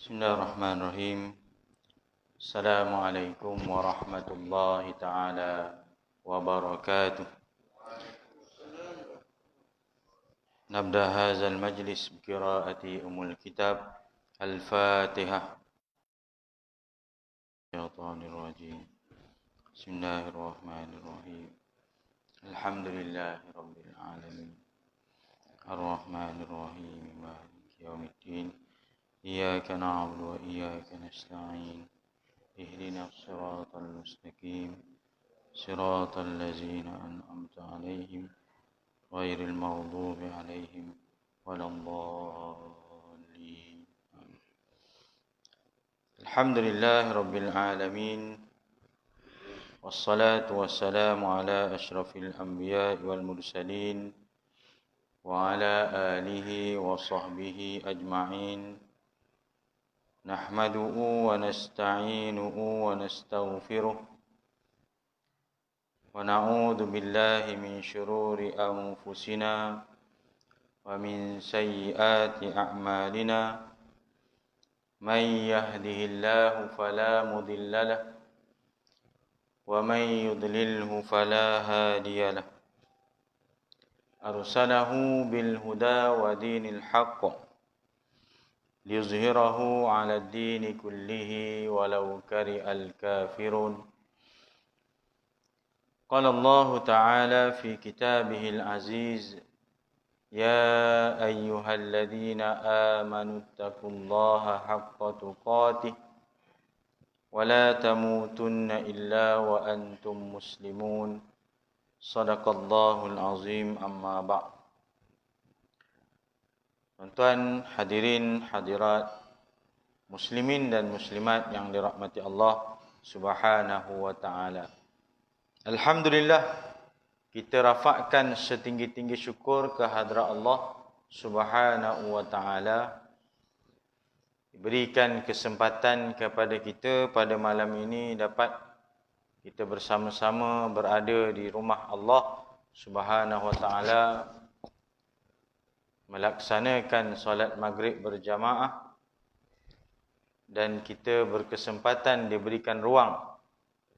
Bismillahirrahmanirrahim. Assalamualaikum warahmatullahi taala wabarakatuh. Nabda hadzal majlis biqiraati umul kitab Al-Fatihah. Syaitanir rajim. Bismillahirrahmanirrahim. Alhamdulillahi rabbil alamin. Ar-Rahmanir Rahim. Maliki yaumiddin. إياك نعبد وإياك نستعين اهدنا الصراط المستقيم صراط الذين أنعمت عليهم غير المغضوب عليهم ولا الضالين. الحمد لله رب العالمين والصلاة والسلام على أشرف الأنبياء والمرسلين وعلى آله وصحبه أجمعين. نحمده ونستعينه ونستغفره ونعوذ بالله من شرور أنفسنا ومن سيئات أعمالنا من يهده الله فلا مضل له ومن يضلله فلا هادي له أرسله بالهدى ودين الحق ليظهره على الدين كله ولو كره الكافرون. قال الله تعالى في كتابه العزيز يا أيها الذين آمنوا اتقوا الله حق تقاته ولا تموتن إلا وأنتم مسلمون. صدق الله العظيم. أما بعد. Tuan-tuan, hadirin, hadirat, muslimin dan muslimat yang dirahmati Allah Subhanahu wa taala. Alhamdulillah, kita rafakkan setinggi-tinggi syukur ke hadrat Allah Subhanahu wa taala, diberikan kesempatan kepada kita pada malam ini dapat kita bersama-sama berada di rumah Allah Subhanahu wa taala, melaksanakan solat maghrib berjamaah, dan kita berkesempatan diberikan ruang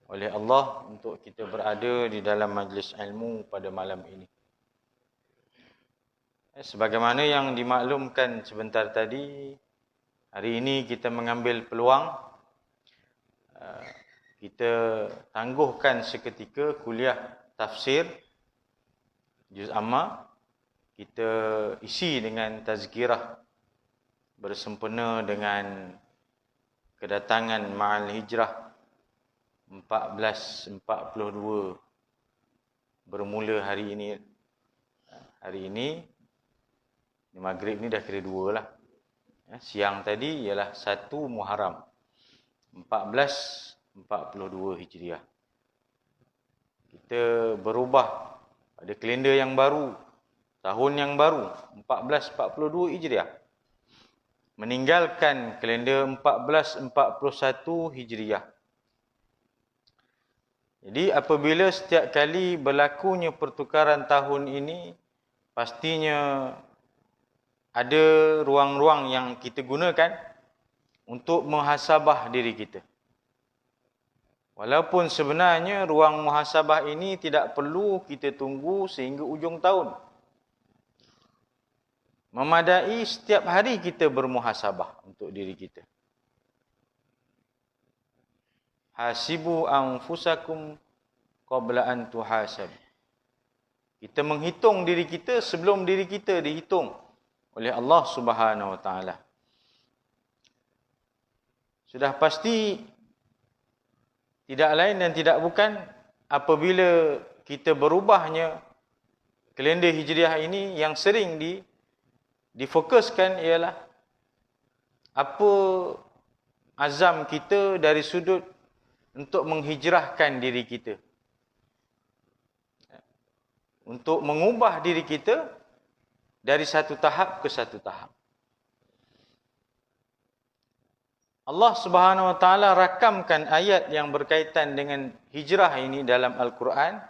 oleh Allah untuk kita berada di dalam majlis ilmu pada malam ini. Sebagaimana yang dimaklumkan sebentar tadi, hari ini kita mengambil peluang, kita tangguhkan seketika kuliah tafsir juz amma. Kita isi dengan tazkirah bersempena dengan kedatangan Ma'al Hijrah 1442 bermula hari ini. Hari ini maghrib ni dah kira 2 lah. Siang tadi ialah 1 Muharram 1442 Hijriah. Kita berubah pada kalender yang baru, tahun yang baru 1442 Hijriah, meninggalkan kalender 1441 Hijriah. Jadi apabila setiap kali berlakunya pertukaran tahun ini, pastinya ada ruang-ruang yang kita gunakan untuk muhasabah diri kita. Walaupun sebenarnya ruang muhasabah ini tidak perlu kita tunggu sehingga ujung tahun. Memadai setiap hari kita bermuhasabah untuk diri kita. Hasibu anfusakum qabla an tuhasab. Kita menghitung diri kita sebelum diri kita dihitung oleh Allah Subhanahu wa taala. Sudah pasti tidak lain dan tidak bukan apabila kita berubahnya kalender Hijriah ini, yang sering difokuskan ialah apa azam kita dari sudut untuk menghijrahkan diri kita, untuk mengubah diri kita dari satu tahap ke satu tahap. Allah Subhanahu wa taala rakamkan ayat yang berkaitan dengan hijrah ini dalam Al-Quran.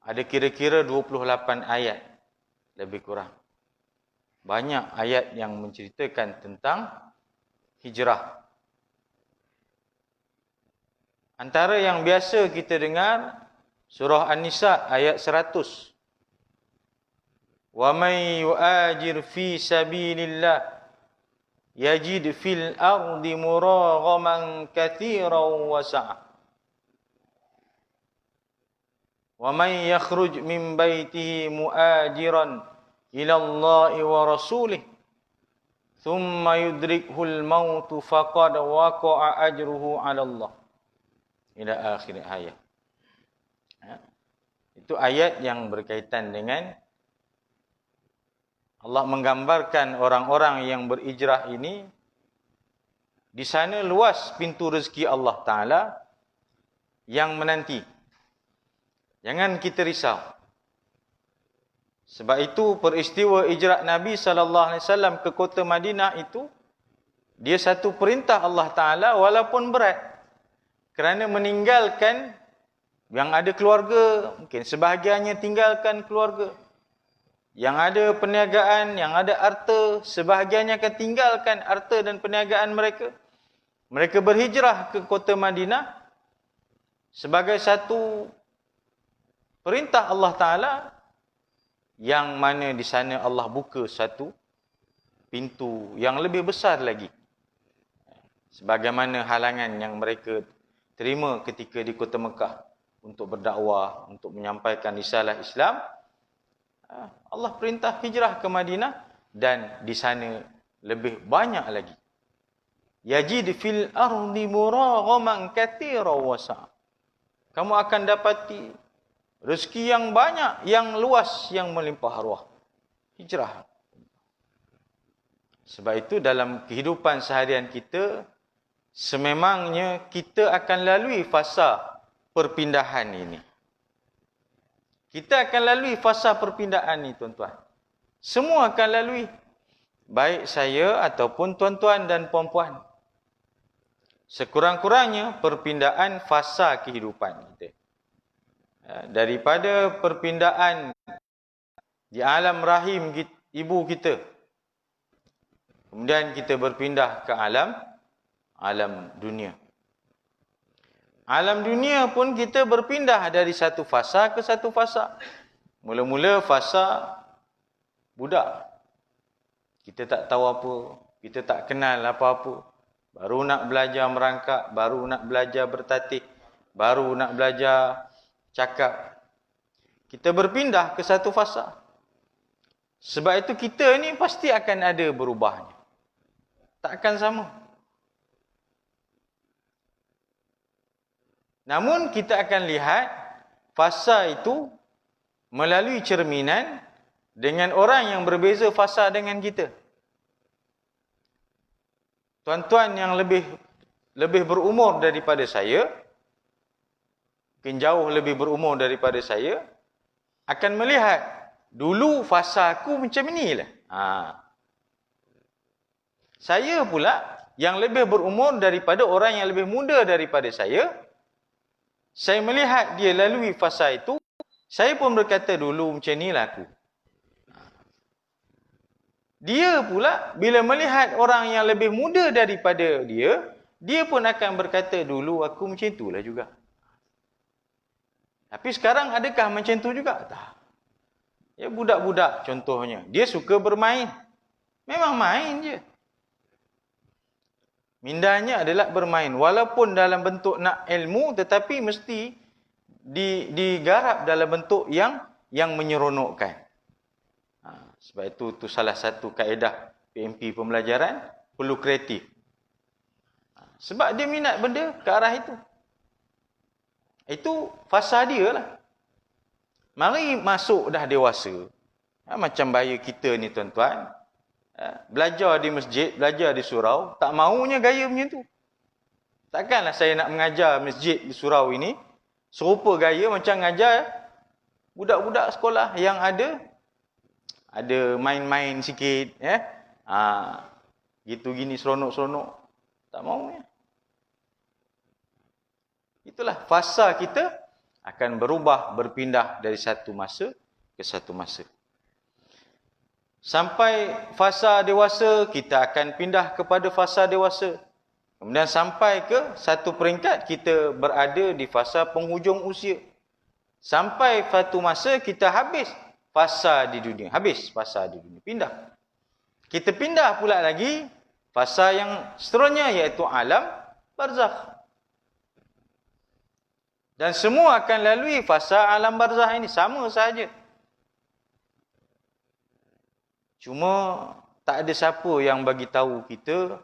Ada kira-kira 28 ayat lebih kurang. Banyak ayat yang menceritakan tentang hijrah. Antara yang biasa kita dengar surah An-Nisa ayat 100. Wa may yu'ajir fi sabilillah yajid fil ardi muraghaman katsiran wa sa'a. Wa may yakhruj min baitihi mu'ajiran ila Allah wa rasulih thumma yudrikhul mautu faqad waqa'a ajruhu 'ala Allah. Ila akhir ayat. Itu ayat yang berkaitan dengan Allah menggambarkan orang-orang yang berhijrah ini di sana luas pintu rezeki Allah Ta'ala yang menanti. Jangan kita risau. Sebab itu peristiwa hijrah Nabi SAW ke kota Madinah itu, dia satu perintah Allah Ta'ala walaupun berat. Kerana meninggalkan yang ada keluarga, mungkin sebahagiannya tinggalkan keluarga. Yang ada perniagaan, yang ada harta, sebahagiannya akan tinggalkan harta dan perniagaan mereka. Mereka berhijrah ke kota Madinah sebagai satu perintah Allah Ta'ala, yang mana di sana Allah buka satu pintu yang lebih besar lagi. Sebagaimana halangan yang mereka terima ketika di kota Mekah untuk berdakwah, untuk menyampaikan risalah Islam, Allah perintah hijrah ke Madinah dan di sana lebih banyak lagi. Yajid fil ardi muraghaman katsiran wa sa'a. Kamu akan dapati rezeki yang banyak, yang luas, yang melimpah ruah. Hijrah. Sebab itu dalam kehidupan seharian kita, sememangnya kita akan lalui fasa perpindahan ini. Kita akan lalui fasa perpindahan ini, tuan-tuan. Semua akan lalui. Baik saya ataupun tuan-tuan dan puan-puan. Sekurang-kurangnya perpindahan fasa kehidupan kita. Daripada perpindahan di alam rahim ibu kita. Kemudian kita berpindah ke alam dunia. Alam dunia pun kita berpindah dari satu fasa ke satu fasa. Mula-mula fasa budak. Kita tak tahu apa, kita tak kenal apa-apa. Baru nak belajar merangkak, baru nak belajar bertatih, baru nak belajar cakap. Kita berpindah ke satu fasa. Sebab itu kita ni pasti akan ada berubahnya. Takkan sama. Namun kita akan lihat fasa itu melalui cerminan dengan orang yang berbeza fasa dengan kita. Tuan-tuan yang lebih berumur daripada saya, mungkin jauh lebih berumur daripada saya, akan melihat dulu fasa aku macam inilah. Saya pula yang lebih berumur daripada orang yang lebih muda daripada saya melihat dia lalui fasa itu, saya pun berkata dulu macam inilah aku. Dia pula bila melihat orang yang lebih muda daripada dia pun akan berkata dulu aku macam itulah juga. Tapi sekarang adakah macam tu juga? Tak. Ya, budak-budak contohnya, dia suka bermain. Memang main je. Mindanya adalah bermain. Walaupun dalam bentuk nak ilmu, tetapi mesti digarap dalam bentuk yang menyeronokkan. Sebab itu salah satu kaedah PMP pembelajaran, perlu kreatif. Sebab dia minat benda ke arah itu. Itu fasa dia lah. Mari masuk dah dewasa. Macam bahaya kita ni, tuan-tuan. Belajar di masjid, belajar di surau, tak maunya gaya macam tu. Takkanlah saya nak mengajar masjid di surau ini serupa gaya macam mengajar budak-budak sekolah yang ada main-main sikit, gitu gini seronok-seronok. Tak maunya. Itulah fasa kita akan berubah, berpindah dari satu masa ke satu masa. Sampai fasa dewasa, kita akan pindah kepada fasa dewasa. Kemudian sampai ke satu peringkat, kita berada di fasa penghujung usia. Sampai satu masa, kita habis fasa di dunia. Habis fasa di dunia. Pindah. Kita pindah pula lagi fasa yang seterusnya, iaitu alam barzakh. Dan semua akan lalui fasa alam barzakh ini. Sama sahaja. Cuma tak ada siapa yang bagi tahu kita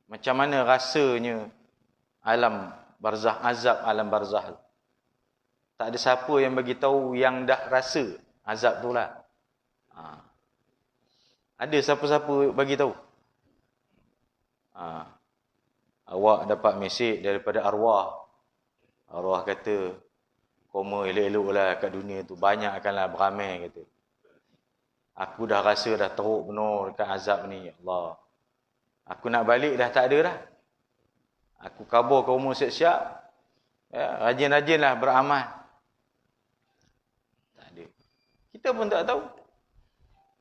macam mana rasanya alam barzakh, azab alam barzakh. Tak ada siapa yang bagi tahu yang dah rasa azab tu lah. Ada siapa-siapa bagi tahu? Awak dapat mesej daripada arwah. Arwah kata, koma elok-elok lah kat dunia tu. Banyak akanlah beramai kata. Aku dah rasa dah teruk penuh dekat azab ni. Ya Allah. Aku nak balik dah tak ada dah. Aku kabur ke umur siap-siap. Ya, rajin-rajinlah beramal. Tak ada. Kita pun tak tahu.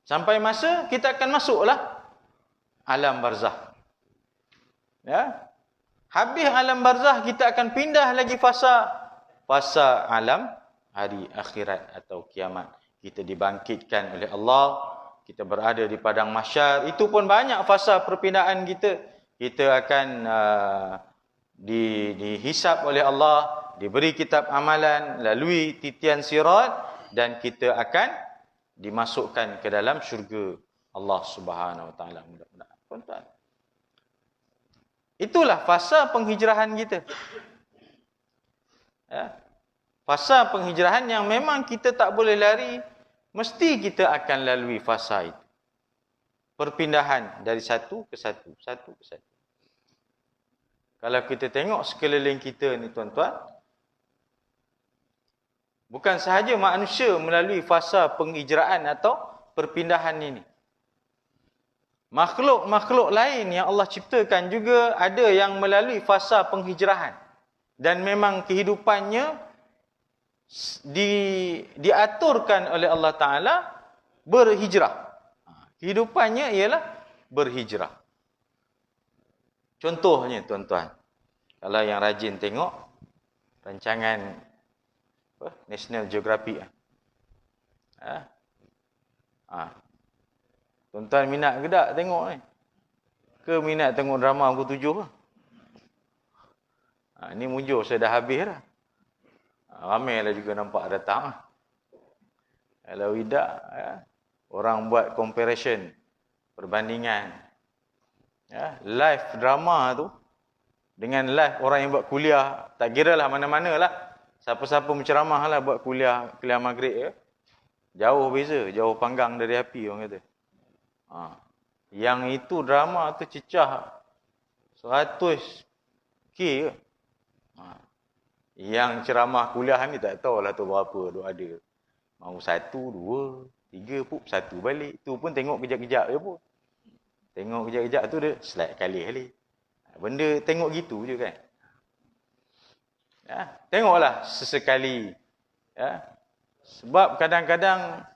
Sampai masa kita akan masuklah alam barzakh. Ya. Habis alam barzakh, kita akan pindah lagi fasa alam hari akhirat atau kiamat. Kita dibangkitkan oleh Allah, kita berada di padang mahsyar. Itu pun banyak fasa perpindahan kita. Kita akan dihisap oleh Allah, diberi kitab amalan, lalui titian sirat, dan kita akan dimasukkan ke dalam syurga Allah Subhanahu Wa Taala. Mudah-mudahan. Tuan-tuan. Itulah fasa penghijrahan kita. Ya. Fasa penghijrahan yang memang kita tak boleh lari. Mesti kita akan lalui fasa itu. Perpindahan dari satu ke satu. Satu ke satu. Kalau kita tengok sekeliling kita ni tuan-tuan. Bukan sahaja manusia melalui fasa penghijraan atau perpindahan ini. Makhluk-makhluk lain yang Allah ciptakan juga ada yang melalui fasa penghijrahan. Dan memang kehidupannya diaturkan oleh Allah Ta'ala berhijrah. Kehidupannya ialah berhijrah. Contohnya tuan-tuan, kalau yang rajin tengok rancangan National Geographic. Tuan-tuan minat ke tak tengok ni? Ke minat tengok drama pukul 7 ke? Ni mujur saya dah habis dah. Ramailah juga nampak datang. Kalau tidak, orang buat comparison, perbandingan. Ya, live drama tu dengan live orang yang buat kuliah, tak kira lah mana-mana lah. Siapa-siapa menceramah lah buat kuliah maghrib ya. Jauh beza, jauh panggang dari api orang kata. Yang itu drama tu cecah 100k ke. Yang ceramah kuliah ni tak tahulah tu berapa tu ada. Mau 1, 2, 3 pun 1 balik. Tu pun tengok kejap-kejap je pun. Tengok kejap-kejap tu dia slide kali. Benda tengok gitu je kan. Ya, tengoklah sesekali. Ya. Sebab kadang-kadang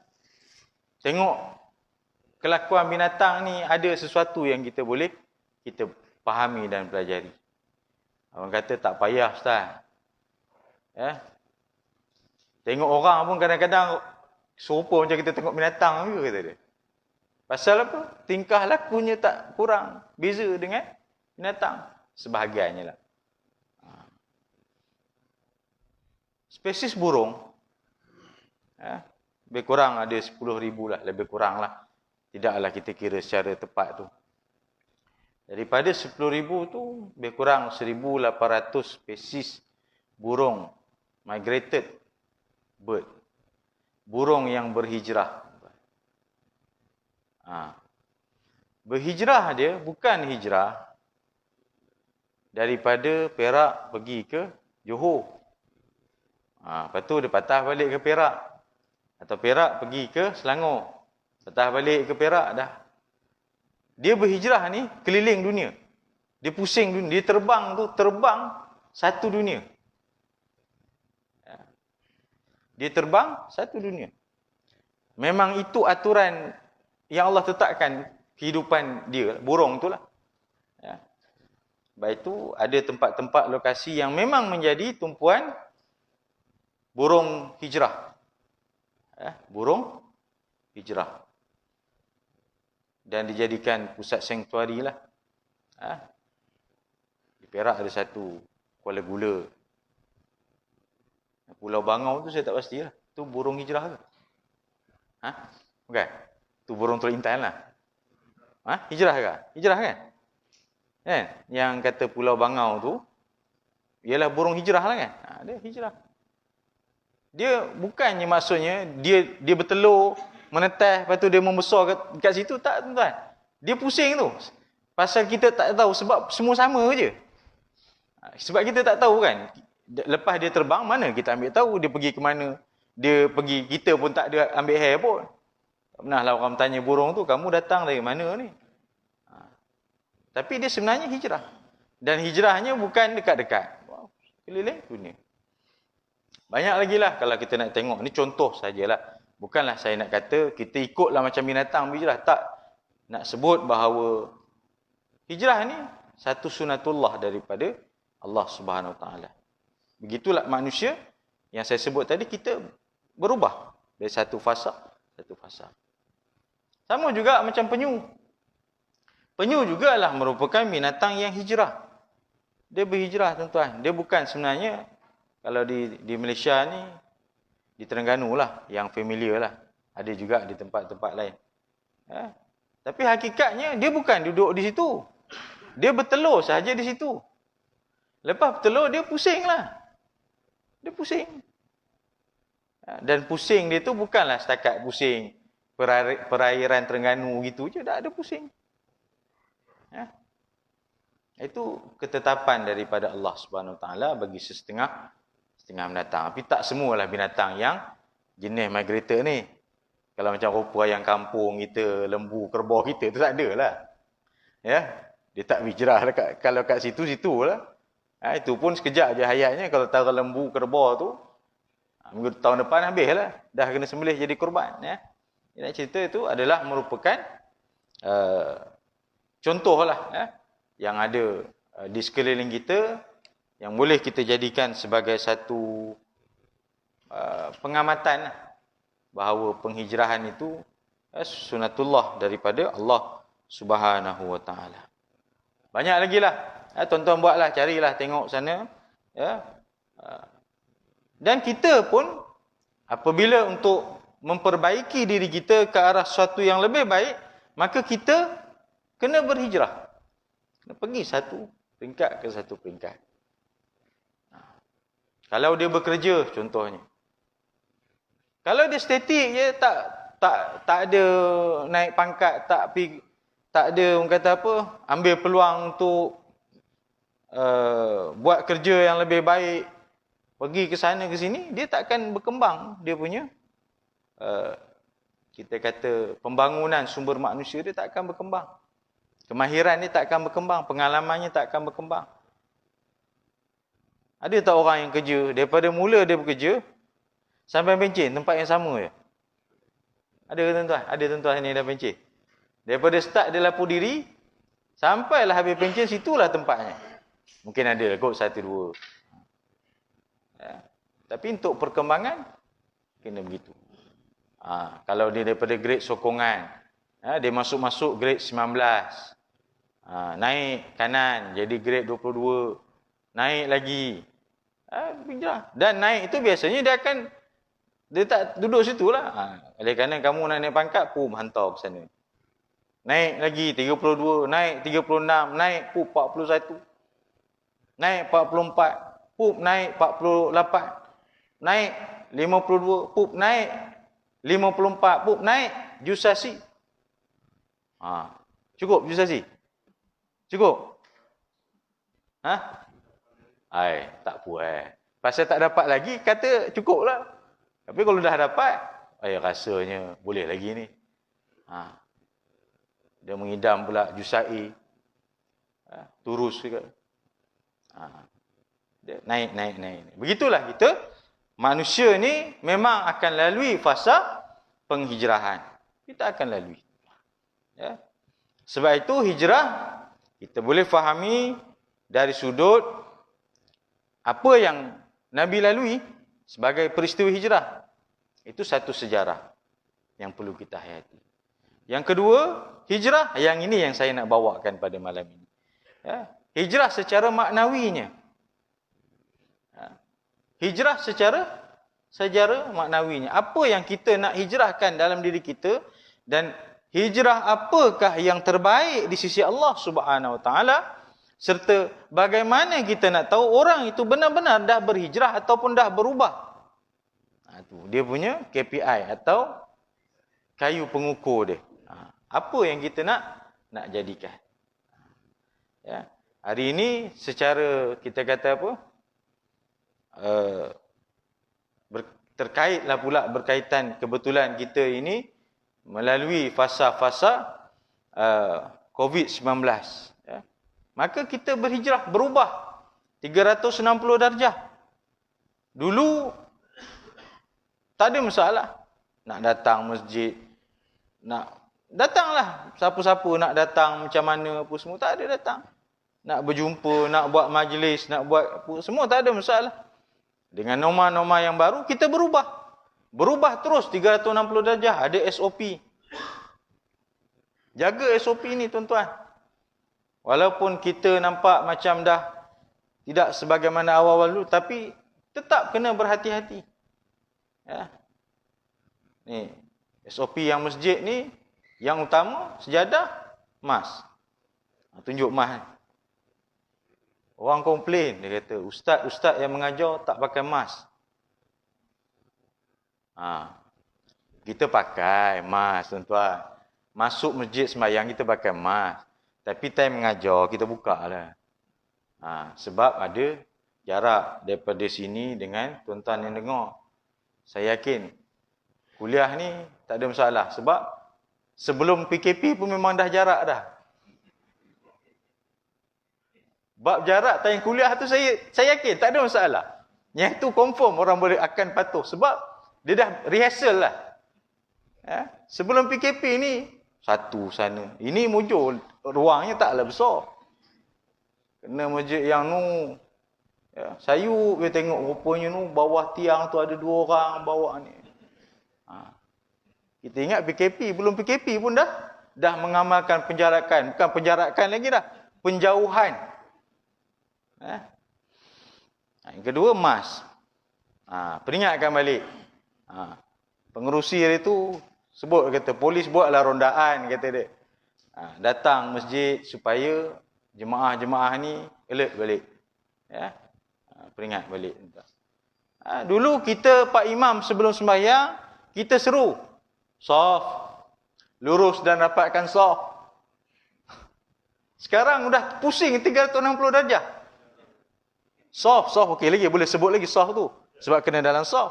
tengok kelakuan binatang ni ada sesuatu yang kita boleh kita fahami dan pelajari. Orang kata tak payah ustaz. Ya. Tengok orang pun kadang-kadang serupa macam kita tengok binatang juga kata dia. Pasal apa? Tingkah lakunya tak kurang beza dengan binatang. Sebahagiannya lah. Spesies burung lebih kurang ada 10,000 lah. Lebih kurang lah. Tidaklah kita kira secara tepat tu. Daripada 10,000 tu lebih kurang 1,800 spesies burung migrated bird. Burung yang berhijrah. Berhijrah dia bukan hijrah daripada Perak pergi ke Johor. Lepas tu dia patah balik ke Perak. Atau Perak pergi ke Selangor. Patah balik ke Perak dah. Dia berhijrah ni keliling dunia. Dia pusing dunia. Dia terbang satu dunia. Dia terbang satu dunia. Memang itu aturan yang Allah tetapkan kehidupan dia, burung itulah. Ya. Baik itu ada tempat-tempat lokasi yang memang menjadi tumpuan burung hijrah. Ya, burung hijrah. Dan dijadikan pusat sanktuari lah. Ha? Di Perak ada satu, Kuala Gula. Pulau Bangau tu saya tak pasti lah. Tu burung hijrah ke? Ha? Bukan? Tu burung terlintas lah. Ha? Hijrah ke? Hijrah kan? Kan? Yang kata Pulau Bangau tu, ialah burung hijrah lah kan? Ha, dia hijrah. Dia bukannya maksudnya, dia bertelur, menetas, lepas tu dia membesar kat situ, tak tuan-tuan. Dia pusing tu. Pasal kita tak tahu, sebab semua sama je. Sebab kita tak tahu kan. Lepas dia terbang, mana kita ambil tahu dia pergi ke mana. Dia pergi, kita pun tak ada ambil hair pun. Tak pernah lah orang tanya burung tu, kamu datang dari mana ni? Tapi dia sebenarnya hijrah. Dan hijrahnya bukan dekat-dekat. Wow, keliling dunia. Banyak lagi lah kalau kita nak tengok. Ni contoh sajalah. Bukanlah saya nak kata kita ikutlah macam binatang berhijrah. Tak. Nak sebut bahawa hijrah ni satu sunatullah daripada Allah Subhanahu Wa Taala. Begitulah manusia yang saya sebut tadi, kita berubah dari satu fasa satu fasa. Sama juga macam penyu. Penyu jugalah merupakan binatang yang hijrah. Dia berhijrah tuan-tuan. Dia bukan sebenarnya, kalau di Malaysia ni, di Terengganu lah, yang familiar lah. Ada juga di tempat-tempat lain. Ya. Tapi hakikatnya, dia bukan duduk di situ. Dia bertelur sahaja di situ. Lepas bertelur, dia pusing lah. Dia pusing. Ya. Dan pusing dia tu bukanlah setakat pusing perairan Terengganu gitu je. Tak ada pusing. Ya. Itu ketetapan daripada Allah Subhanahu Wa Taala bagi setengah binatang. Tapi tak semualah binatang yang jenis migrator ni. Kalau macam rupa ayam kampung kita, lembu, kerbau kita, tu tak ada lah. Ya, dia tak hijrah kalau kat situ lah. Ha, itu pun sekejap je hayatnya. Kalau taruh lembu, kerbau tu, minggu tahun depan habis lah. Dah kena sembelih jadi korban. Ya. Nak cerita itu adalah merupakan contoh lah. Ya, yang ada di sekeliling kita, yang boleh kita jadikan sebagai satu pengamatan bahawa penghijrahan itu sunatullah daripada Allah Subhanahu Wa Taala. Banyak lagi lah. Tuan-tuan buatlah, carilah, tengok sana. Ya. Dan kita pun apabila untuk memperbaiki diri kita ke arah sesuatu yang lebih baik, maka kita kena berhijrah. Kena pergi satu peringkat ke satu peringkat. Kalau dia bekerja contohnya. Kalau dia statik je, tak ada naik pangkat, tak ada orang kata apa, ambil peluang untuk buat kerja yang lebih baik, pergi ke sana ke sini, dia takkan berkembang. Dia punya kita kata pembangunan sumber manusia dia tak akan berkembang. Kemahiran dia tak akan berkembang, pengalamannya tak akan berkembang. Ada tak orang yang kerja, daripada mula dia bekerja, sampai pencen, tempat yang sama je? Ada ke tuan-tuan? Ada tuan-tuan yang dah pencen? Daripada start dia lapor diri, sampailah habis pencen, situlah tempatnya. Mungkin ada kot satu dua. Ya. Tapi untuk perkembangan, kena begitu. Kalau dia daripada grade sokongan, dia masuk grade 19. Naik kanan, jadi grade 22. Naik lagi. Dan naik itu biasanya dia tak duduk situ lah. Oleh kerana kamu nak naik pangkat, hantar ke sana. Naik lagi 32, naik 36, naik 41. Naik 44, naik 48. Naik 52, naik 54, naik jusasi. Cukup jusasi? Cukup? Tak puas. Pasal tak dapat lagi, kata cukup lah. Tapi kalau dah dapat, rasanya boleh lagi ni. Dia mengidam pula jusai. Turus juga. Dia naik. Begitulah kita. Manusia ni memang akan lalui fasa penghijrahan. Kita akan lalui. Ya. Sebab itu hijrah, kita boleh fahami dari sudut apa yang Nabi lalui sebagai peristiwa hijrah. Itu satu sejarah yang perlu kita hayati. Yang kedua, hijrah, yang ini yang saya nak bawakan pada malam ini. Ya. Hijrah secara maknawinya. Ya. Hijrah secara maknawinya. Apa yang kita nak hijrahkan dalam diri kita, dan hijrah apakah yang terbaik di sisi Allah Subhanahu Wa Taala, serta bagaimana kita nak tahu orang itu benar-benar dah berhijrah ataupun dah berubah. Itu dia punya KPI atau kayu pengukur dia. Apa yang kita nak jadikan. Ya. Hari ini secara kita kata apa? Terkaitlah pula berkaitan kebetulan kita ini melalui fasa-fasa COVID-19. Ya. Maka kita berhijrah, berubah 360 darjah. Dulu tak ada masalah. Nak datang masjid, nak datanglah. Siapa-siapa nak datang macam mana apa semua, tak ada datang. Nak berjumpa, nak buat majlis, nak buat apa, semua tak ada masalah. Dengan norma-norma yang baru, kita berubah. Berubah terus 360 darjah. Ada SOP. Jaga SOP ni tuan-tuan. Walaupun kita nampak macam dah tidak sebagaimana awal-awal dulu, tapi tetap kena berhati-hati. Ya. Ni, SOP yang masjid ni, yang utama, sejadah, mask. Tunjuk mask. Orang komplain, dia kata, ustaz yang mengajar tak pakai mask. Kita pakai mask, tuan-tuan. Masuk masjid sembahyang, kita pakai mask. Tapi time mengajar, kita buka lah. Sebab ada jarak daripada sini dengan tuan-tuan yang dengar. Saya yakin, kuliah ni tak ada masalah. Sebab sebelum PKP pun memang dah jarak dah. Bab jarak time kuliah tu saya yakin tak ada masalah. Yang tu confirm orang boleh akan patuh. Sebab dia dah rehearsal lah. Ya? Sebelum PKP ni, satu sana. Ini mujur, ruangnya taklah besar. Kena masjid yang nu. Ya, sayup dia tengok rupanya nu, bawah tiang tu ada 2 orang bawa ni. Kita ingat PKP, belum PKP pun dah mengamalkan penjarakan. Bukan penjarakan lagi dah, penjauhan. Yang kedua, mask. Peringatkan balik. Pengerusi hari tu sebut, kata polis buatlah rondaan, kata dia. Datang masjid supaya jemaah-jemaah ni alert balik. Ya. Peringat balik. Dulu kita Pak Imam sebelum sembahyang, kita seru. Saf. Lurus dan rapatkan saf. Sekarang dah pusing 360 darjah. Saf, okey lagi, boleh sebut lagi saf tu. Sebab kena dalam saf.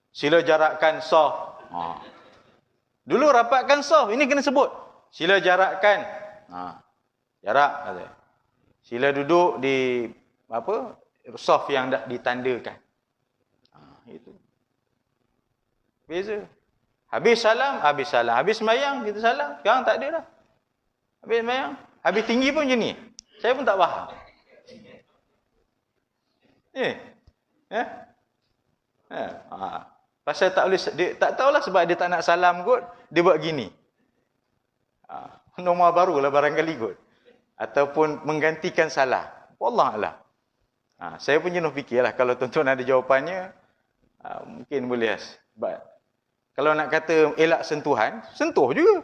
Sila jarakkan saf. Dulu rapatkan saf, ini kena sebut. Sila jarakkan. Jarak kata. Sila duduk di saf yang dah ditandakan. Itu. Beza. Habis salam. Habis sembahyang, kita salam. Sekarang tak ada dah. Habis sembahyang. Habis tinggi pun macam ni. Saya pun tak faham. Pasal tak boleh, dia tak tahulah sebab dia tak nak salam kot, dia buat gini. Norma barulah barangkali kot. Ataupun menggantikan salah. Wallahualam. Saya pun jenuh fikirlah, kalau tuan-tuan ada jawapannya, mungkin boleh. Kalau nak kata elak sentuhan, sentuh juga.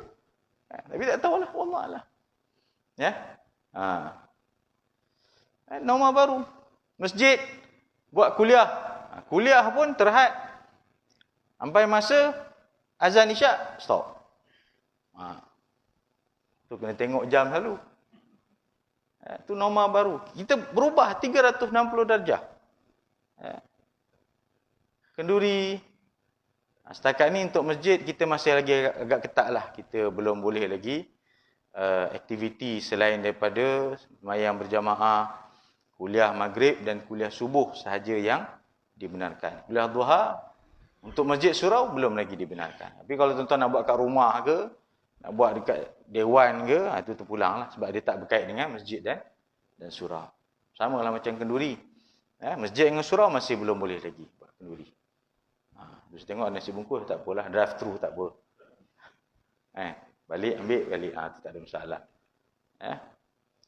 Tapi tak tahulah, wallahualam. Ya. Norma baru. Masjid buat kuliah. Kuliah pun terhad. Sampai masa azan isyak, stop. Tu kena tengok jam selalu. Itu norma baru. Kita berubah 360 darjah. Kenduri. Setakat ni untuk masjid kita masih lagi agak ketat lah. Kita belum boleh lagi aktiviti selain daripada sembahyang berjamaah, kuliah maghrib dan kuliah subuh sahaja yang dibenarkan. Kuliah duha Untuk masjid surau belum lagi dibenarkan. Tapi kalau tuan-tuan nak buat kat rumah ke, nak buat dekat dewan ke, itu terpulanglah sebab dia tak berkait dengan masjid dan surau. Sama lah macam kenduri. Masjid dengan surau masih belum boleh lagi buat kenduri. Terus tengok nasi bungkus tak apalah, drive thru tak apa. Balik ambil balik, itu tak ada masalah.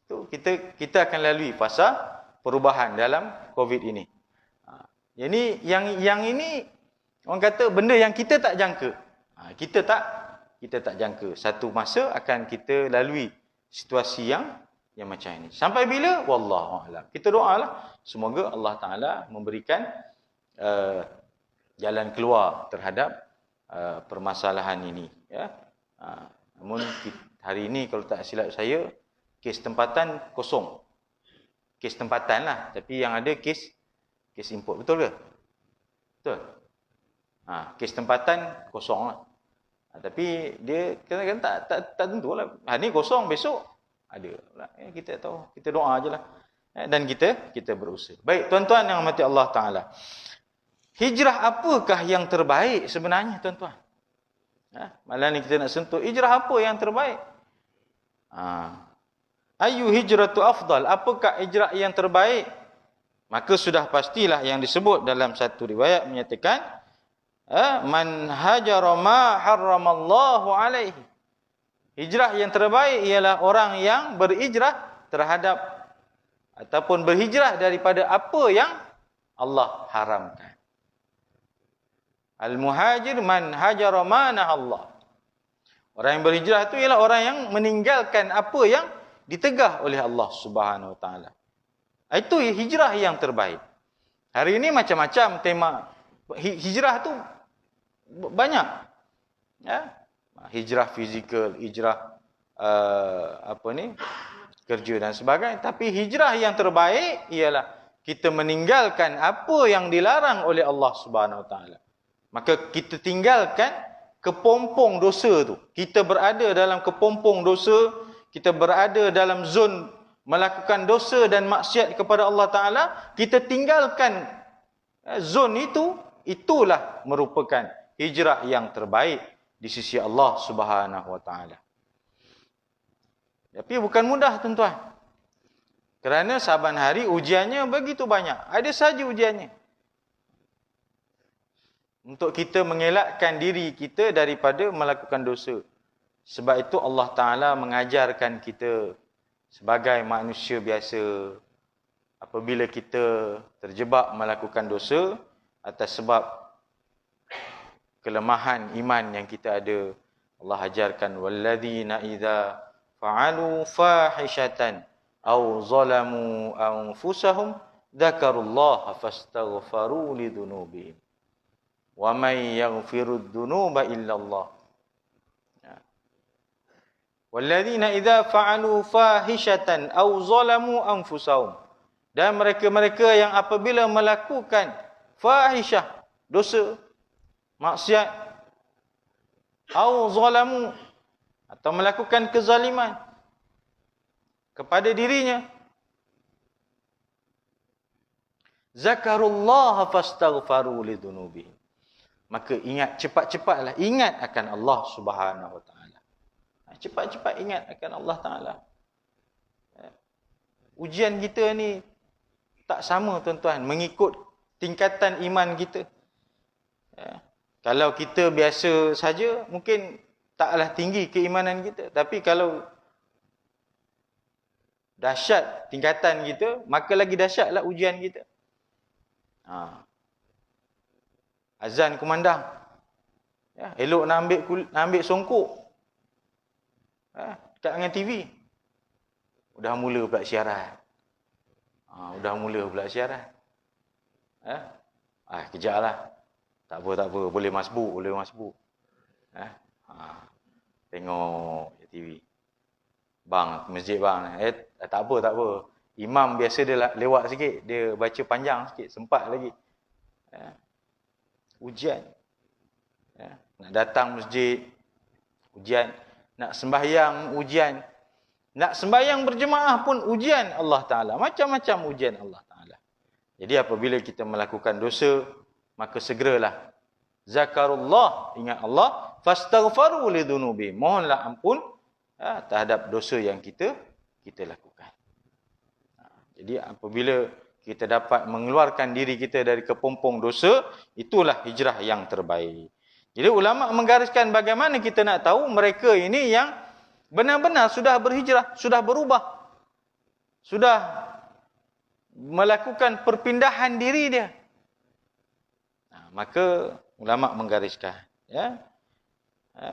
Tu kita akan lalui fasa perubahan dalam COVID ini. Jadi yang ini orang kata benda yang kita tak jangka. Kita tak jangka. Satu masa akan kita lalui situasi yang macam ini. Sampai bila? Wallahu a'lam. Kita doalah semoga Allah Taala memberikan jalan keluar terhadap permasalahan ini, ya. Namun hari ini kalau tak silap saya, kes tempatan kosong. Kes tempatan lah, tapi yang ada kes import. Betul ke? Betul. Kes tempatan kosong lah. Tapi dia kadang-kadang tak tentu lah. Hari ni kosong, besok ada. Kita tahu. Kita doa je lah. Dan kita berusaha. Baik, tuan-tuan yang rahmati Allah Ta'ala. Hijrah apakah yang terbaik sebenarnya, tuan-tuan? Malam ni kita nak sentuh hijrah apa yang terbaik? Ayu hijratu afdal? Apakah hijrah yang terbaik? Maka sudah pastilah yang disebut dalam satu riwayat menyatakan man hajara ma harramallahu alaihi. Hijrah yang terbaik ialah orang yang berhijrah terhadap ataupun berhijrah daripada apa yang Allah haramkan. Al-muhajir man hajara ma nahallah. Orang yang berhijrah itu ialah orang yang meninggalkan apa yang ditegah oleh Allah Subhanahu Wa Taala. Itu hijrah yang terbaik. Hari ini macam-macam tema hijrah tu banyak. Ya. Hijrah fizikal, hijrah kerja dan sebagainya. Tapi hijrah yang terbaik ialah kita meninggalkan apa yang dilarang oleh Allah Subhanahu Wa Taala. Maka kita tinggalkan kepompong dosa tu. Kita berada dalam kepompong dosa, kita berada dalam zon melakukan dosa dan maksiat kepada Allah Ta'ala, kita tinggalkan zon itu, itulah merupakan hijrah yang terbaik di sisi Allah Subhanahu Wa Ta'ala. Tapi bukan mudah, tuan-tuan. Kerana saban hari ujiannya begitu banyak. Ada saja ujiannya. Untuk kita mengelakkan diri kita daripada melakukan dosa. Sebab itu Allah Ta'ala mengajarkan kita sebagai manusia biasa, apabila kita terjebak melakukan dosa atas sebab kelemahan iman yang kita ada, Allah ajarkan walladzina idza fa'alu fahishatan aw zalamu anfusahum dzakarullaha fastaghfaru lidzunubihim wa may yaghfirud dzunuba illallah. Walladzina idza fa'alu fahishatan aw zalamu anfusahum. Dan mereka-mereka yang apabila melakukan fahishah, dosa, maksiat, aw zalamu, atau melakukan kezaliman kepada dirinya, zakarullaha fastaghfaru lidzunubihim. Maka ingat, cepat-cepatlah ingat akan Allah Subhanahu Wa Taala. Cepat-cepat ingat akan Allah Ta'ala. Ujian kita ni tak sama, tuan-tuan, mengikut tingkatan iman kita. Kalau kita biasa saja, mungkin taklah tinggi keimanan kita. Tapi kalau dahsyat tingkatan kita, maka lagi dahsyatlah ujian kita. Azan kumandang. Elok nak ambil songkok. Dekat dengan TV. Dah mula pula siaran. Kejaplah. Tak apa. Boleh masbuk. Tengok TV. Bang, masjid bang. Tak apa. Imam biasa dia lewat sikit. Dia baca panjang sikit. Sempat lagi. Ujian. Nak datang masjid. Ujian. Nak sembahyang, ujian. Nak sembahyang berjemaah pun ujian Allah Ta'ala. Macam-macam ujian Allah Ta'ala. Jadi apabila kita melakukan dosa, maka segeralah Zakarullah, ingat Allah, fastaghfaru lidzunubi, mohonlah ampun terhadap dosa yang kita lakukan. Jadi apabila kita dapat mengeluarkan diri kita dari kepompong dosa, itulah hijrah yang terbaik. Jadi ulama menggariskan bagaimana kita nak tahu mereka ini yang benar-benar sudah berhijrah, sudah berubah, sudah melakukan perpindahan diri dia. Maka ulama menggariskan, ya.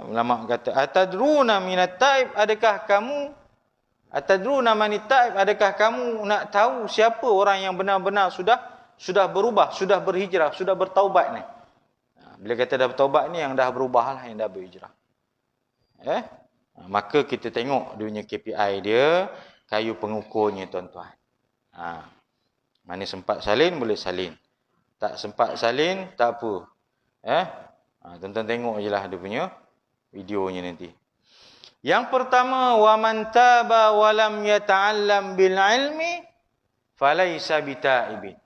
Ulama kata, atadruna minat taib, adakah kamu atadruna manit taib, adakah kamu nak tahu siapa orang yang benar-benar sudah berubah, sudah berhijrah, sudah bertaubat ni? Bila kata dah bertaubat ni, yang dah berubah lah, yang dah berhijrah. Maka kita tengok dia punya KPI dia, kayu pengukurnya tuan-tuan. Mana sempat salin, boleh salin. Tak sempat salin, tak apa. Tuan-tuan tengok je lah dia punya videonya nanti. Yang pertama, wa man taba wa lam yata'allam bil ilmi falaysa bitaibin.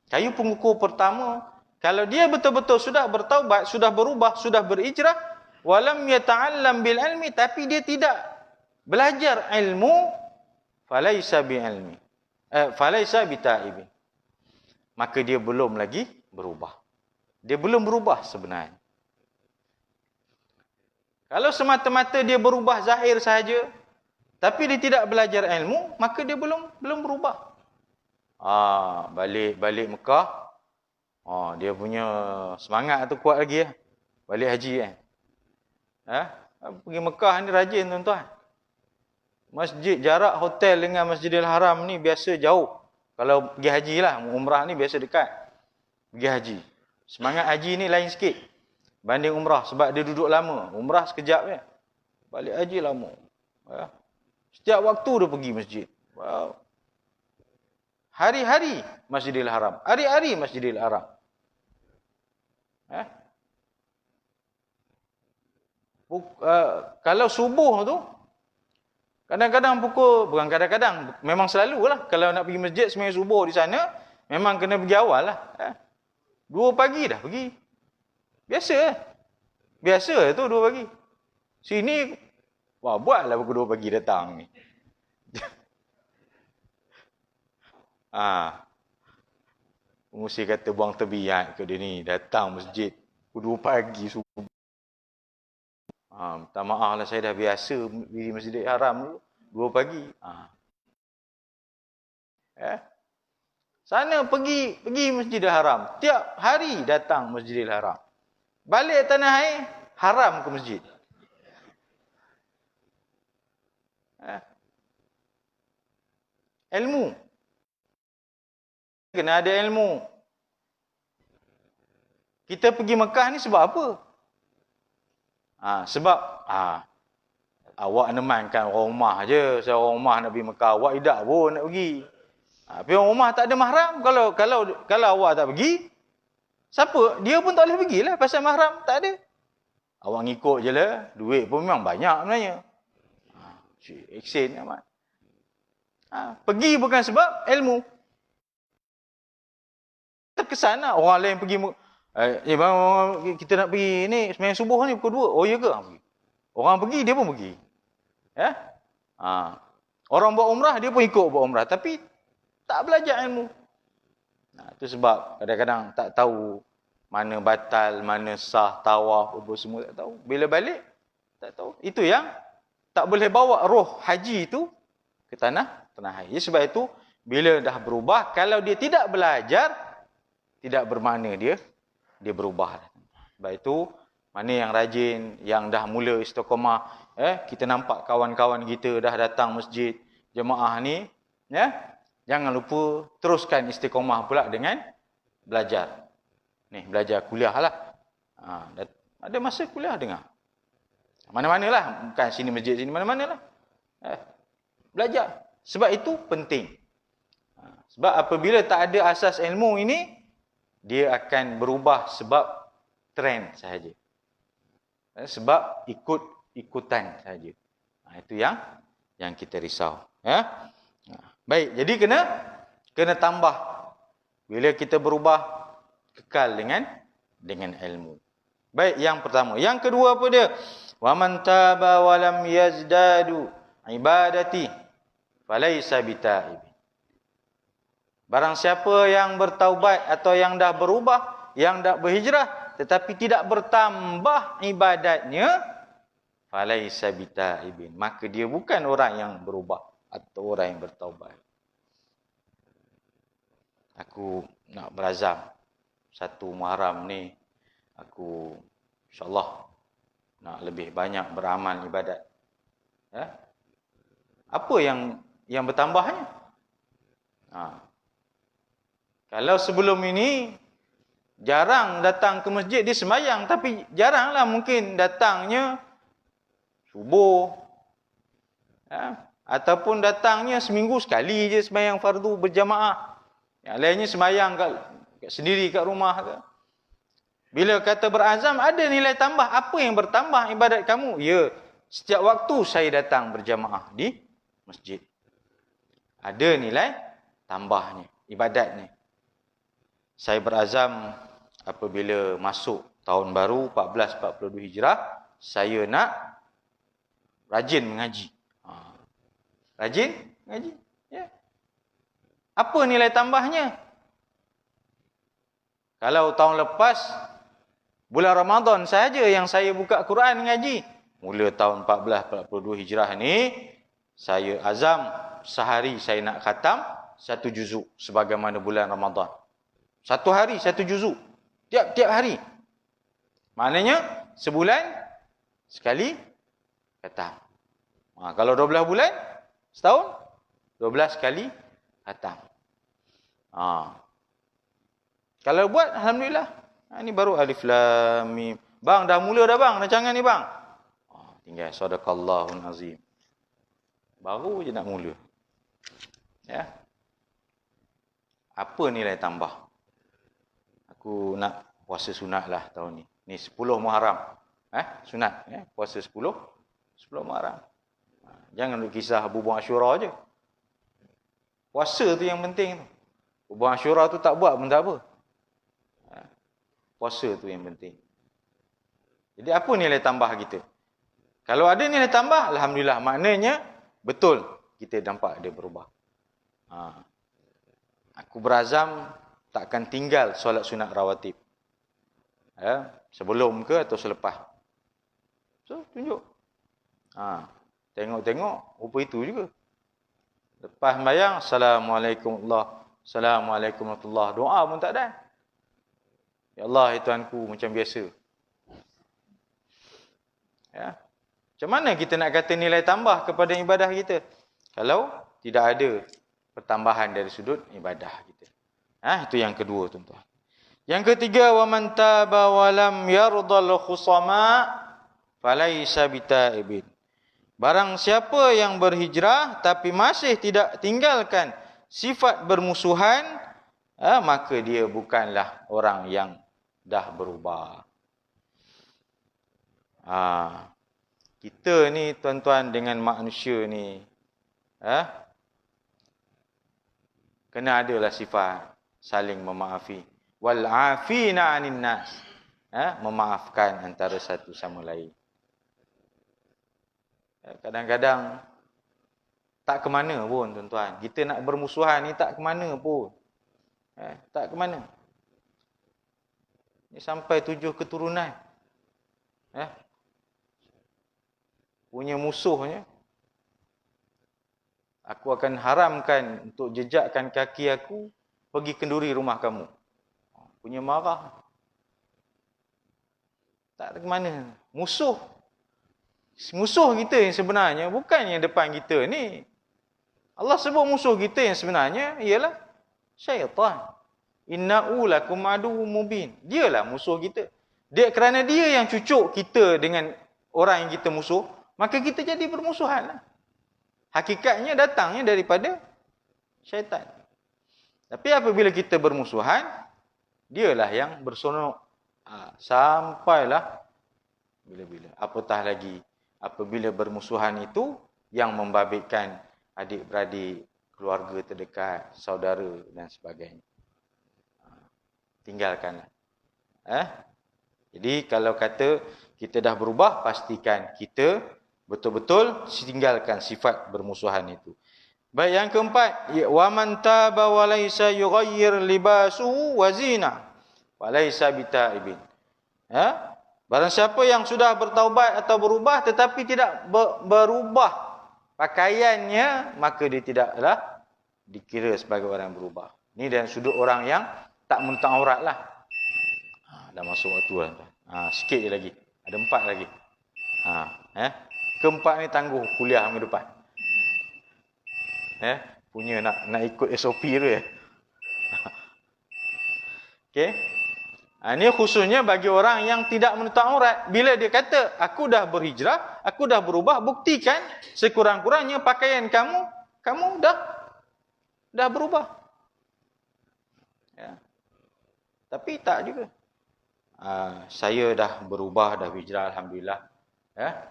Kayu pengukur pertama, kalau dia betul-betul sudah bertaubat, sudah berubah, sudah berhijrah, wa lam yata'allam bil ilmi, tapi dia tidak belajar ilmu, falaysa bi ilmi. Falaysa bitaibin. Maka dia belum lagi berubah. Dia belum berubah sebenarnya. Kalau semata-mata dia berubah zahir sahaja, tapi dia tidak belajar ilmu, maka dia belum berubah. Balik Mekah, dia punya semangat tu kuat lagi. Balik haji kan. Pergi Mekah ni rajin tuan-tuan. Masjid, jarak hotel dengan Masjidil Haram ni biasa jauh. Kalau pergi haji lah, umrah ni biasa dekat. Pergi haji. Semangat haji ni lain sikit banding umrah, sebab dia duduk lama. Umrah sekejap je. Balik haji lama. Setiap waktu dia pergi masjid. Hari-hari Masjidil Haram. Hari-hari Masjidil Haram. Kalau subuh tu, kadang-kadang bukan kadang-kadang, memang selalulah. Kalau nak pergi masjid sembahyang subuh di sana, memang kena pergi awal lah. 2 pagi dah pergi. Biasa tu 2 pagi. Sini, buatlah pukul 2 pagi datang ni. Mesti kata buang terbiat ke dia ni, datang masjid pukul 2 pagi subuh. Minta maaf lah, saya dah biasa pergi Masjidil Haram dulu 2 pagi. Sana pergi Masjidil Haram. Tiap hari datang Masjidil Haram. Balik tanah air, haram ke masjid. Ilmu. Kena ada ilmu. Kita pergi Mekah ni sebab apa? Sebab awak nemankan orang rumah je. Saya orang rumah nak pergi Mekah, awak tidak pun nak pergi. Tapi orang rumah tak ada mahram. Kalau awak tak pergi, siapa? Dia pun tak boleh pergilah pasal mahram tak ada. Awak ngikut je lah. Duit pun memang banyak sebenarnya. Exchange amat. Pergi bukan sebab ilmu. Terkesan lah orang lain pergi. Kita nak pergi ni sembahyang subuh ni pukul 2. Oh ya ke? Orang pergi, dia pun pergi. Orang buat umrah, dia pun ikut buat umrah. Tapi tak belajar ilmu. Itu sebab kadang-kadang tak tahu mana batal, mana sah, tawaf, apa semua tak tahu. Bila balik, tak tahu. Itu yang tak boleh bawa roh haji itu ke tanah haji. Sebab itu, bila dah berubah, kalau dia tidak belajar, tidak bermakna dia berubah. Sebab itu, mana yang rajin, yang dah mula istiqamah, kita nampak kawan-kawan kita dah datang masjid, jemaah ni, jangan lupa teruskan istiqamah pula dengan belajar. Ni, belajar kuliah lah. Ada masa kuliah dengar. Mana-mana lah. Bukan sini masjid, sini mana-mana lah. Belajar. Sebab itu penting. Sebab apabila tak ada asas ilmu ini, dia akan berubah sebab trend sahaja. Sebab ikut-ikutan sahaja. Itu yang kita risau. Baik, jadi kena tambah. Bila kita berubah, kekal dengan ilmu. Baik, yang pertama. Yang kedua apa dia? Wa man taba wa lam yazdadu ibadati falaysa bitaib. Barang siapa yang bertaubat atau yang dah berubah, yang dah berhijrah tetapi tidak bertambah ibadatnya, falaysa bitaibin, maka dia bukan orang yang berubah atau orang yang bertaubat. Aku nak berazam 1 Muharram ni aku insya-Allah nak lebih banyak beramal ibadat. Ya? Apa yang bertambahnya? Kalau sebelum ini jarang datang ke masjid, dia sembahyang tapi jaranglah mungkin datangnya subuh. Ya? Ataupun datangnya seminggu sekali je sembahyang fardu berjamaah. Yang lainnya sembahyang kat sendiri kat rumah ke. Bila kata berazam, ada nilai tambah. Apa yang bertambah ibadat kamu? Ya, setiap waktu saya datang berjamaah di masjid. Ada nilai tambahnya, ibadatnya. Saya berazam apabila masuk tahun baru 1442 Hijrah, saya nak rajin mengaji. Rajin mengaji. Ya. Apa nilai tambahnya? Kalau tahun lepas, bulan Ramadan saja yang saya buka Quran mengaji. Mula tahun 1442 Hijrah ni, saya azam sehari saya nak khatam 1 juzuk sebagaimana bulan Ramadan. 1 hari 1 juzuk. Tiap-tiap hari. Maknanya sebulan sekali khatam. Kalau 12 bulan, setahun 12 kali khatam. Kalau buat, alhamdulillah. Ini baru alif lam mim. Bang, dah mula dah bang, rancangan ni bang. Tinggal sadaqallahul azim. Baru je nak mula. Ya. Apa nilai tambah? Aku nak puasa sunat lah tahun ni. Ni 10 Muharram. Sunat. Puasa 10 Muharram. Jangan duk kisah bubuh Asyura je. Puasa tu yang penting tu. Bubuh Asyura tu tak buat pun tak apa. Puasa tu yang penting. Jadi apa nilai tambah kita? Kalau ada nilai tambah, alhamdulillah, maknanya betul kita nampak dia berubah. Aku berazam takkan tinggal solat sunat rawatib. Sebelum ke atau selepas. So, tunjuk. Tengok-tengok, rupa itu juga. Lepas sembahyang, Assalamualaikum warahmatullahi. Doa pun tak ada. Ya Allah, Tuhanku, macam biasa. Ya. Macam mana kita nak kata nilai tambah kepada ibadah kita? Kalau tidak ada pertambahan dari sudut ibadah kita. Itu yang kedua, tuan-tuan. Yang ketiga, wa man taba wa lam yardal khusama falaysa bitaibin. Barang siapa yang berhijrah tapi masih tidak tinggalkan sifat bermusuhan, maka dia bukanlah orang yang dah berubah. Kita ni tuan-tuan dengan manusia ni, kena adalah sifat saling memaafi. Wal afina 'anil nas. Memaafkan antara satu sama lain. Kadang-kadang tak ke mana pun tuan-tuan. Kita nak bermusuhan ni tak ke mana pun. Tak ke mana. Ni sampai 7 keturunan. Punya musuhnya. Aku akan haramkan untuk jejakkan kaki aku pergi kenduri rumah kamu. Punya marah. Tak ada ke mana. Musuh kita yang sebenarnya bukan yang depan kita ni. Allah sebut musuh kita yang sebenarnya ialah syaitan. Innahu lakum aduwwum mubin. Dialah musuh kita. Kerana dia yang cucuk kita dengan orang yang kita musuh, maka kita jadi bermusuhan. Hakikatnya datangnya daripada syaitan. Tapi apabila kita bermusuhan, dialah yang bersonok. Sampailah bila-bila. Apatah lagi apabila bermusuhan itu yang membabitkan adik-beradik, keluarga terdekat, saudara dan sebagainya. Tinggalkanlah. Jadi kalau kata kita dah berubah, pastikan kita betul-betul tinggalkan sifat bermusuhan itu. Baik, yang keempat, wa man taba wa laysa yughayyir libasuhu wa zina wa laysa bitaibin. Ya? Barang siapa yang sudah bertaubat atau berubah tetapi tidak berubah pakaiannya, maka dia tidaklah dikira sebagai orang yang berubah. Ini dari sudut orang yang tak menutup aurat lah. Dah masuk waktu lah. Sikit je lagi. Ada 4 lagi. Keempat ni tangguh kuliah minggu depan. Punya nak ikut SOP tu ya. Okey. Ini khususnya bagi orang yang tidak menutup aurat. Bila dia kata, aku dah berhijrah, aku dah berubah, buktikan sekurang-kurangnya pakaian kamu dah berubah. Ya. Tapi tak juga. Saya dah berubah, dah hijrah, alhamdulillah. Ya.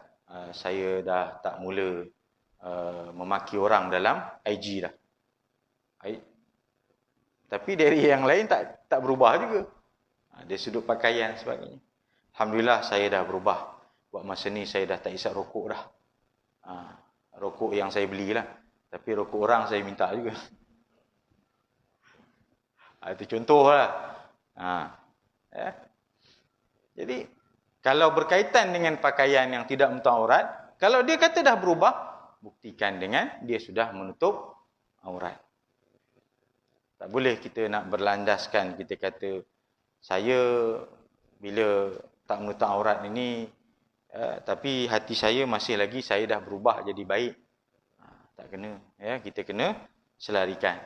Saya dah tak mula memaki orang dalam IG dah. Tapi dari yang lain tak berubah juga. Dari sudut pakaian sebagainya. Alhamdulillah saya dah berubah. Buat masa ni saya dah tak isap rokok dah. Rokok yang saya belilah. Tapi rokok orang saya minta juga. Itu contoh lah. Ya. Jadi kalau berkaitan dengan pakaian yang tidak menutup aurat, kalau dia kata dah berubah, buktikan dengan dia sudah menutup aurat. Tak boleh kita nak berlandaskan, kita kata saya bila tak menutup aurat ini, tapi hati saya masih lagi saya dah berubah jadi baik. Tak kena. Ya, kita kena selarikan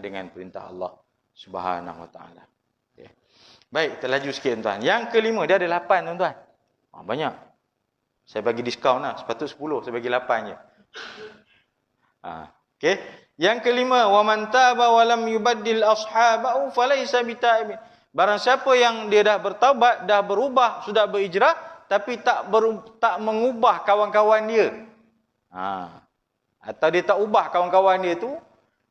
dengan perintah Allah Subhanahu Wa Taala. Okay. Baik, terlaju sikit tuan-tuan. Yang kelima, dia ada 8 tuan-tuan. Banyak. Saya bagi diskaun lah. Sepatut 10, saya bagi 8 je. Okey. Yang kelima, wa man taba wa lam yubaddil ashabahu falaysa bitaibin. Barang siapa yang dia dah bertaubat, dah berubah, sudah berhijrah, tapi tak mengubah kawan-kawan dia. Atau dia tak ubah kawan-kawan dia tu,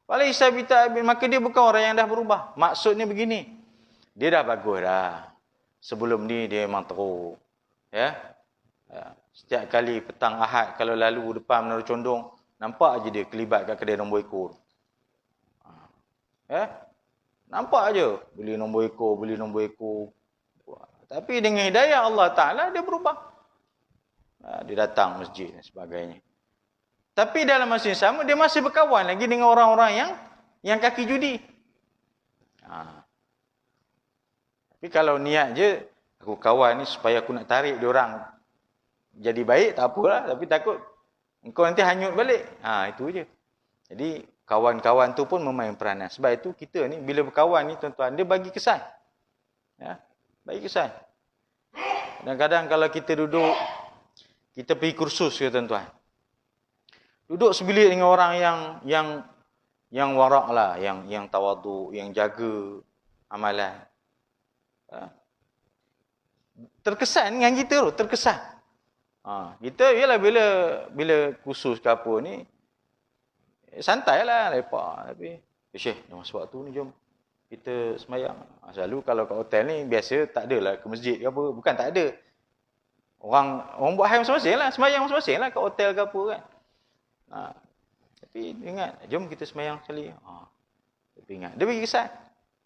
falaysa bitaibin, maka dia bukan orang yang dah berubah. Maksudnya begini, dia dah bagus dah. Sebelum ni dia memang teruk. Ya. Setiap kali petang Ahad kalau lalu depan Menara Condong, nampak aje dia kelibat kat kedai nombor ekor. Nampak aje beli nombor ekor. Tapi dengan hidayah Allah Taala dia berubah. Dia datang masjid dan sebagainya. Tapi dalam masa yang sama dia masih berkawan lagi dengan orang-orang yang kaki judi. Tapi kalau niat je aku kawan ni supaya aku nak tarik dia orang jadi baik, tak apalah, tapi takut engkau nanti hanyut balik. Itu je. Jadi kawan-kawan tu pun memain peranan. Sebab itu kita ni bila berkawan ni tuan-tuan, dia bagi kesan. Ya, bagi kesan. Kadang-kadang kalau kita duduk, kita pergi kursus ke tuan-tuan. Duduk sebilik dengan orang yang warak lah, yang tawaduk, yang jaga amalan. Terkesan dengan kita tu, terkesan. Kita ialah bila kursus ke apa ni, santai lah, lepak. Tapi, Syekh, dah masuk waktu ni, jom kita semayang. Selalu kalau kat hotel ni, biasa tak adalah ke masjid ke apa. Bukan tak ada. Orang buat hal masing-masing lah, semayang masing-masing lah kat hotel ke apa kan. Tapi ingat, jom kita semayang sekali. Tapi ingat, dia bagi kesan.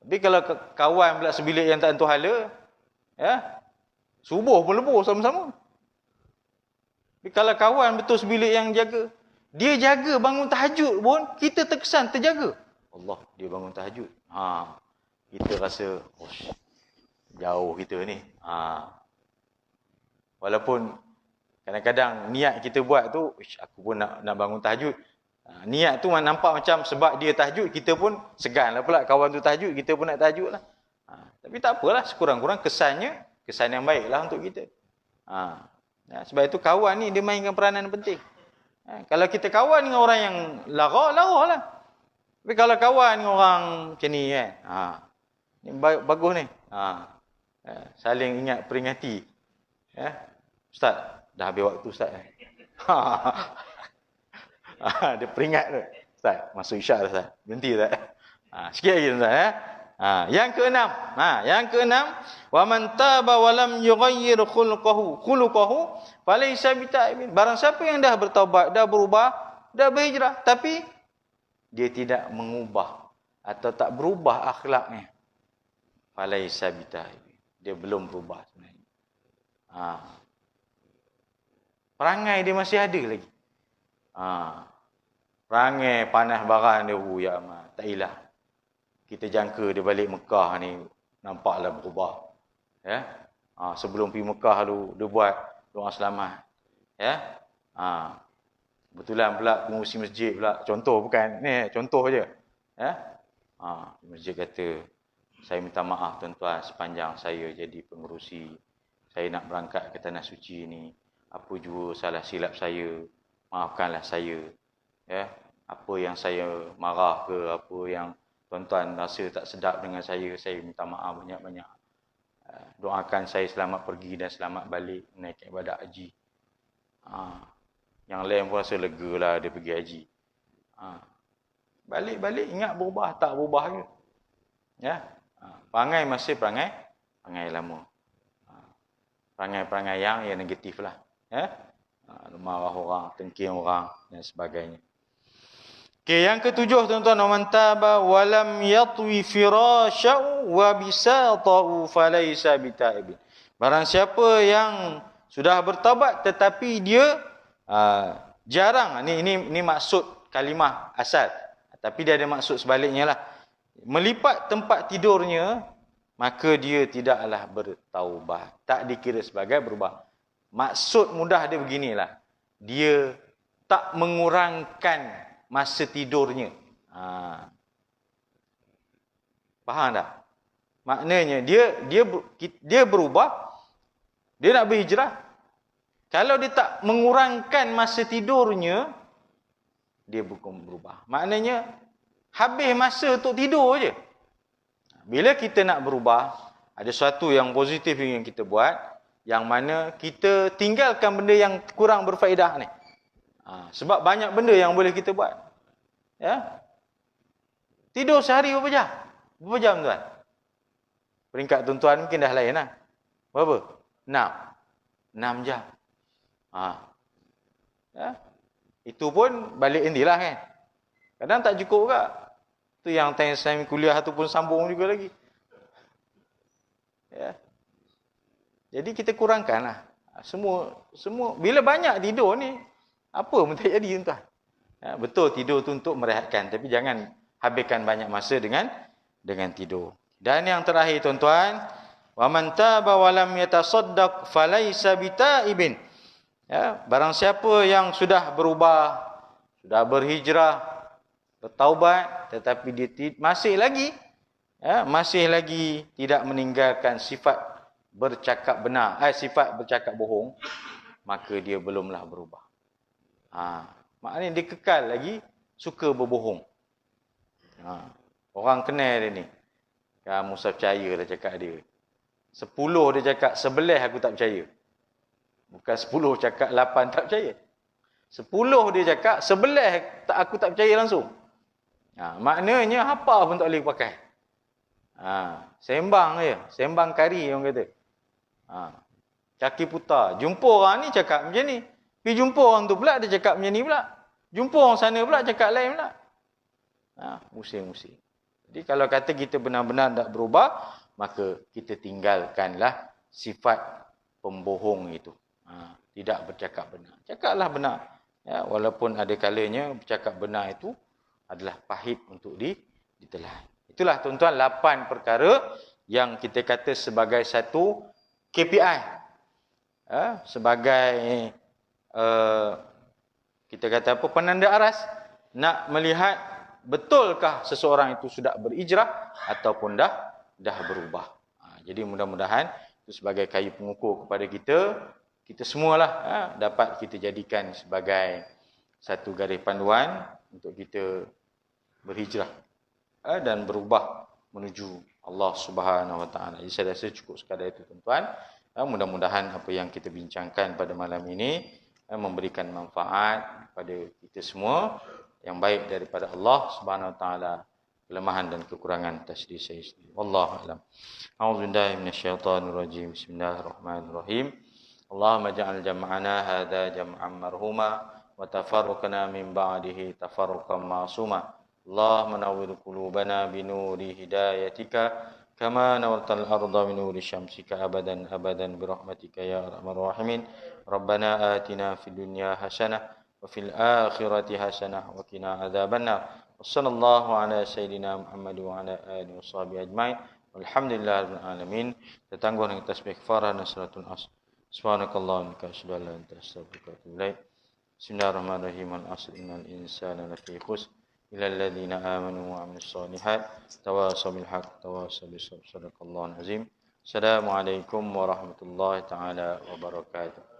Tapi kalau kawan pula sebilik yang tak tentu hala, ya, subuh pun lebur sama-sama. Tapi kalau kawan betul sebilik yang jaga, dia jaga bangun tahajud pun, kita terkesan terjaga. Allah, dia bangun tahajud. Kita rasa, jauh kita ni. Walaupun kadang-kadang niat kita buat tu, aku pun nak bangun tahajud. Niat tu nampak macam sebab dia tahajud, kita pun segan lah pula. Kawan tu tahajud, kita pun nak tahajud lah. Tapi tak apalah, sekurang-kurang kesan yang baik lah untuk kita. Sebab itu kawan ni dia mainkan peranan penting. Kalau kita kawan dengan orang yang lara lah. Tapi kalau kawan dengan orang macam ni kan, ni bagus ni. Saling ingat peringati. Ustaz, dah habis waktu Ustaz. Dia peringat tu. Ustaz, masuk isyak dah Ustaz. Berhenti Ustaz. Sikit lagi Ustaz. Yang keenam, wa man taba wa lam yughayyir khuluquhu falaysa bita'ibin. Barang siapa yang dah bertaubat, dah berubah, dah berhijrah, tapi dia tidak mengubah atau tak berubah akhlaknya, falaysa bita'ibin. Dia belum berubah sebenarnya. Perangai dia masih ada lagi. Perangai panas barang dia, ya amat, tak hilang. Kita jangka dia balik Mekah ni nampaklah berubah. Ya. Sebelum pergi Mekah dulu dia buat doa selamat. Ya. Kebetulan pula pengurusi masjid pula, contoh bukan ni, contoh je. Ya. Masjid kata, saya minta maaf tuan-tuan sepanjang saya jadi pengerusi. Saya nak berangkat ke tanah suci ni. Apa jua salah silap saya, maafkanlah saya. Ya. Apa yang saya marah ke, apa yang tuan-tuan rasa tak sedap dengan saya minta maaf banyak-banyak. Doakan saya selamat pergi dan selamat balik menaikkan ibadat haji. Yang lain pun rasa lega lah dia pergi haji. Balik-balik ingat berubah, tak berubah ke? Ya. Perangai masih perangai lama. Perangai-perangai yang negatif lah. Ya. Marah orang, tengking orang dan sebagainya. Okey, yang ketujuh tuan-tuan, man taba wa lam yatwi firasyahu wa bisatahu falaysa bita'ibin. Barang siapa yang sudah bertaubat tetapi dia jarang, ini maksud kalimah asal, tapi dia ada maksud sebaliknya lah. Melipat tempat tidurnya, maka dia tidaklah bertaubat, tak dikira sebagai berubah. Maksud mudah dia beginilah, dia tak mengurangkan masa tidurnya. Faham tak? Maknanya dia berubah, dia nak berhijrah. Kalau dia tak mengurangkan masa tidurnya, dia bukan berubah. Maknanya habis masa untuk tidur je. Bila kita nak berubah, ada sesuatu yang positif yang kita buat, yang mana kita tinggalkan benda yang kurang berfaedah ni. Sebab banyak benda yang boleh kita buat. Ya. Tidur sehari berapa jam? Berapa jam tuan? Peringkat tuan-tuan mungkin dah lain lah. Berapa? 6 jam. Ya. Itu pun balik indilah kan. Kadang tak cukup juga. Tu yang time kuliah tu pun sambung juga lagi. Ya. Jadi kita kurangkanlah. Semua bila banyak tidur ni, apa pun tak jadi tuan-tuan. Ya, betul tidur tu untuk merehatkan, tapi jangan habiskan banyak masa dengan tidur. Dan yang terakhir tuan-tuan, wa man taba wa lam yatasaddaq falaysa bita'ibin. Ya, barang siapa yang sudah berubah, sudah berhijrah, bertaubat, tetapi dia masih lagi tidak meninggalkan sifat bercakap benar, sifat bercakap bohong, maka dia belumlah berubah. Maknanya dia kekal lagi suka berbohong. Orang kenal dia ni. Kamu saya percaya dah cakap dia. 10 dia cakap, 11 aku tak percaya. Bukan 10 cakap, 8 tak percaya. 10 dia cakap, 11 aku tak percaya langsung. Maknanya apa pun tak boleh pakai. Sembang je. Sembang kari orang kata. Caki putar. Jumpa orang ni cakap macam ni. Pergi jumpa orang tu pula, dia cakap macam ni pula. Jumpa orang sana pula, cakap lain pula. Musing-musing. Jadi kalau kata kita benar-benar tak berubah, maka kita tinggalkanlah sifat pembohong itu. Tidak bercakap benar. Cakaplah benar. Ya, walaupun ada kalanya bercakap benar itu adalah pahit untuk ditelan. Itulah tuan-tuan 8 perkara yang kita kata sebagai satu KPI. Sebagai kita kata apa, penanda aras, nak melihat betulkah seseorang itu sudah berhijrah ataupun dah berubah. Jadi mudah-mudahan itu sebagai kayu pengukur kepada kita semualah, dapat kita jadikan sebagai satu garis panduan untuk kita berhijrah dan berubah menuju Allah Subhanahu Wa Taala. Jadi saya rasa cukup sekadar itu tuan-tuan. Mudah-mudahan apa yang kita bincangkan pada malam ini memberikan manfaat kepada kita semua, yang baik daripada Allah Subhanahu Wa Taala kelemahan dan kekurangan atas diri saya sendiri. Wallahu a'lam. A'udzubillahi minasyaitonir rajim. Bismillahirrahmanirrahim. Allahumma ja'al jam'ana hadza jam'an marhuma wa tafarruqana min ba'dihi tafarruqan ma'suma. Allahumma nawwir qulubana bi nuri hidayatika kama nawwartal arda bi nuri syamsika abadan abadan bi rahmatika ya arhamar rahimin. Rabbana atina fid dunya hasanah wa fil akhirati hasanah wa qina adzabannar. Wassallallahu ala sayyidina Muhammad wa ala alihi washabihi ajmain. Walhamdulillahirabbil alamin. Tetangguh dengan tasbih kafarah dan salatul asr. Subhanakallahumma wa bihamdika asyhadu an la ilaha illa anta astaghfiruka wa atubu ilaik. Bismillahirrahmanirrahim. Al-asr innal insana lafi khusr illa alladhina amanu wa 'amilus solihat tawasaw bil haqq tawasaw bis sabr. Sadaqallahul azim. Assalamualaikum warahmatullahi taala wabarakatuh.